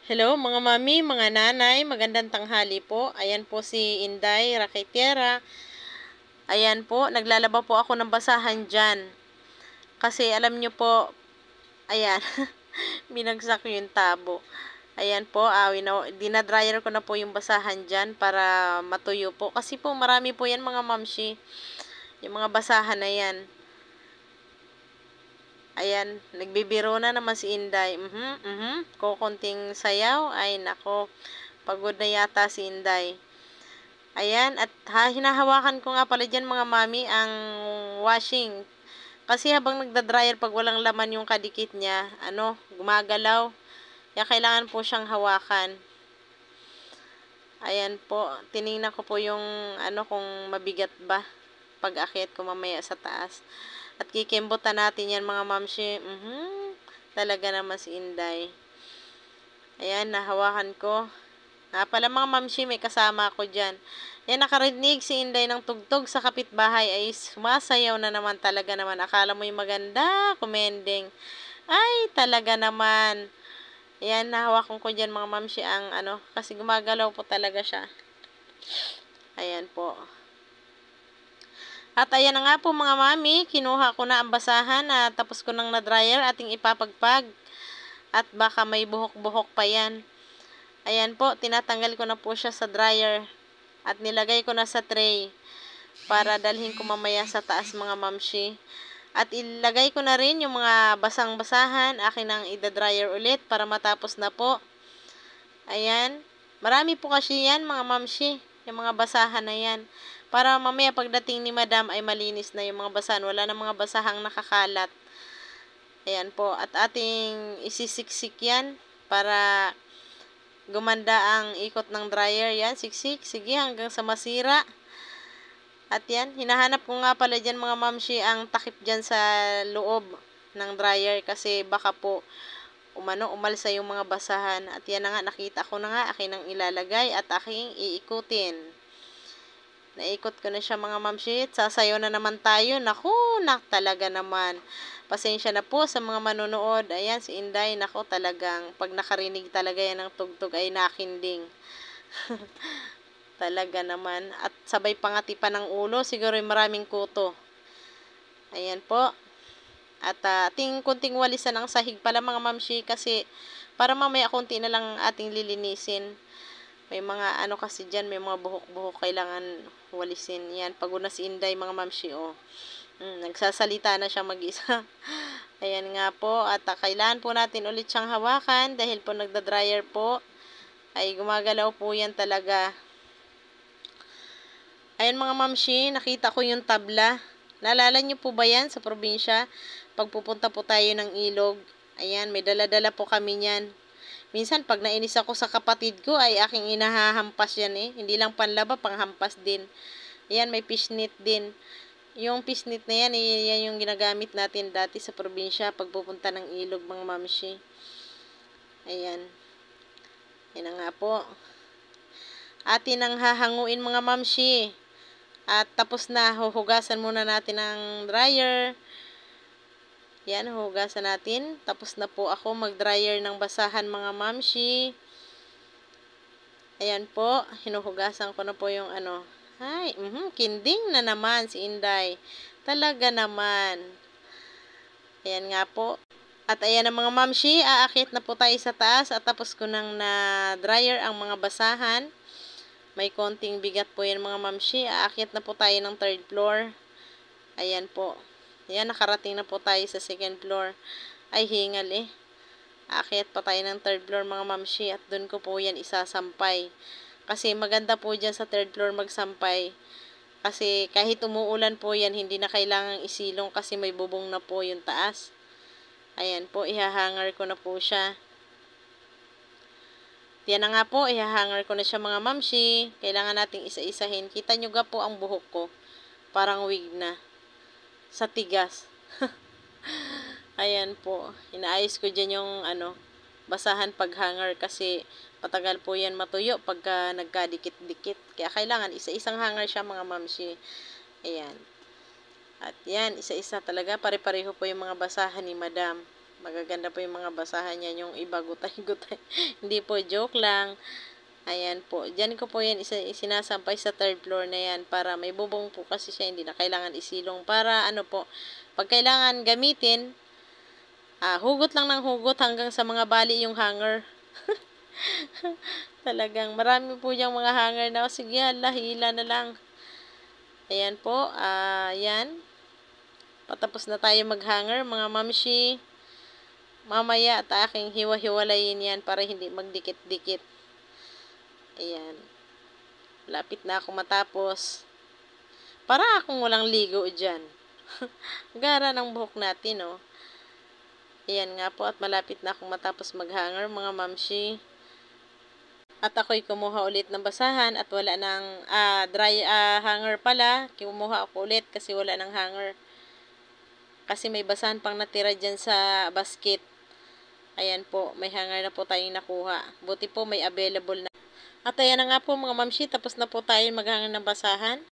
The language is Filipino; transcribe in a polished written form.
Hello mga mami, mga nanay, magandang tanghali po. Ayan po si Inday Raquetiera. Ayan po, naglalaba po ako ng basahan dyan. Kasi alam nyo po, ayan, binagsak yung tabo. Ayan po, dinadryer ko na po yung basahan dyan para matuyo po. Kasi po marami po yan mga mamshi, yung mga basahan na yan. Ayan, nagbibiro na naman si Inday. Kukunting sayaw. Ay, nako. Pagod na yata si Inday. Ayan, at hinahawakan ko nga pala dyan mga mami ang washing. Kasi habang nagda-dryer pag walang laman yung kadikit niya, gumagalaw. Kaya kailangan po siyang hawakan. Ayan po, tiningnan ko po yung kung mabigat ba pag-akyat ko mamaya sa taas. At kikimbutan natin yan mga mamshi. Talaga naman si Inday. Ayan, nahawakan ko. Nga pala mga mamshi, may kasama ako dyan. Yan, nakarinig si Inday ng tugtog sa kapitbahay ay sumasayaw na naman talaga naman. Akala mo yung maganda, kumending. Ay, talaga naman. Yan, nahawakan ko dyan mga mamshi ang kasi gumagalaw po talaga siya. Ayan po. At ayan na nga po mga mami, kinuha ko na ang basahan at tapos ko nang na-dryer ating ipapagpag. At baka may buhok-buhok pa yan. Ayan po, tinatanggal ko na po siya sa dryer. At nilagay ko na sa tray para dalhin ko mamaya sa taas mga mamshi. At ilagay ko na rin yung mga basang-basahan. Akin ang ida-dryer ulit para matapos na po. Ayan. Marami po kasi yan mga mamshi. Yung mga basahan na yan. Para mamaya pagdating ni madam ay malinis na yung mga basahan. Wala na mga basahang nakakalat. Ayan po. At ating isisiksik yan para gumanda ang ikot ng dryer. Yan, siksik. Sige, hanggang sa masira. At yan, hinahanap ko nga pala dyan mga mamshi ang takip dyan sa loob ng dryer. Kasi baka po umalsa yung mga basahan. At yan na nga, nakita ko na nga. Akin ang ilalagay at aking iikutin. Naikot ko na siya mga mamshi. Sasayaw na naman tayo. Naku, talaga naman. Pasensya na po sa mga manonood. Ayan, si Inday, naku, talagang pag nakarinig talaga yan ng tugtog ay nakinding. Talaga naman. At sabay pangati pa ng ulo. Siguro yung maraming kuto. Ayan po. At ating kunting walisan ng sahig pala mga mamshi. Kasi para mamaya kunti na lang ating lilinisin. May mga kasi dyan. May mga buhok-buhok kailangan walisin. Yan. Pagod na si Inday mga mamshi. Nagsasalita na siya mag-isa. Ayan nga po. At kailangan po natin ulit siyang hawakan. Dahil po nagda-dryer po. Ay gumagalaw po yan talaga. Ayan mga mamshi, nakita ko yung tabla. Naalala niyo po ba yan sa probinsya? Pag pupunta po tayo ng ilog. Ayan, may dala-dala po kami niyan. Minsan pag nainis ako sa kapatid ko ay aking inahahampas yan eh. Hindi lang panlaba, panghampas din. Ayan, may fishnet din. Yung fishnet na yan, yan yung ginagamit natin dati sa probinsya pag pupunta ng ilog mga mamshi. Ayan. Yan na nga po. Atin ang hahanguin mga mamshi. At tapos na, huhugasan muna natin ang dryer. Yan, huhugasan natin. Tapos na po ako mag-dryer ng basahan mga mamshi. Ayan po, hinuhugasan ko na po yung Ay, kinding na naman si Inday. Talaga naman. Ayan nga po. At ayan ang mga mamshi, aakyat na po tayo sa taas at tapos ko nang na-dryer ang mga basahan. May konting bigat po yan mga mamshi. Aakyat na po tayo ng 3rd floor. Ayan po. Ayan, nakarating na po tayo sa 2nd floor. Ay, hingal eh. Aakyat pa tayo ng 3rd floor mga mamshi. At dun ko po yan isasampay. Kasi maganda po dyan sa 3rd floor magsampay. Kasi kahit umuulan po yan, hindi na kailangang isilong kasi may bubong na po yung taas. Ayan po, ihahanger ko na po siya. Yan na nga po, ihahanger ko na siya mga mamshi. Kailangan nating isa-isahin. Kita nyo ga po ang buhok ko. Parang wig na. Sa tigas. Ayan po. Inaayos ko dyan yung basahan paghanger kasi patagal po yan matuyo pagka nagkadikit-dikit. Kaya kailangan isa-isang hanger siya mga mamshi. Ayan. At yan, isa-isa talaga. Pare-pareho po yung mga basahan ni madam. Magaganda po yung mga basahan niya, yung iba gutay-gutay. Hindi po, joke lang. Ayan po. Diyan ko po yan isinasampay sa third floor na yan para may bubong po kasi siya. Hindi na kailangan isilong. Para ano po, pag kailangan gamitin, hugot lang ng hugot hanggang sa mga bali yung hanger. Talagang marami po yung mga hanger na, sige, hila na lang. Ayan po, yan. Patapos na tayo mag-hanger, mga mamshi. Mamaya at aking hiwa-hiwalayin yan para hindi magdikit-dikit. Ayan. Lapit na ako matapos. Para akong walang ligo dyan. Gara ng buhok natin, oh. Ayan nga po at malapit na akong matapos mag-hanger, mga mamshi. At ako'y kumuha ulit ng basahan at wala ng dry hanger pala. Kumuha ako ulit kasi wala ng hanger. Kasi may basahan pang natira dyan sa basket. Ayan po, may hanger na po tayong nakuha. Buti po may available na. At ayan na nga po mga mamshi, tapos na po tayo maghanger ng basahan.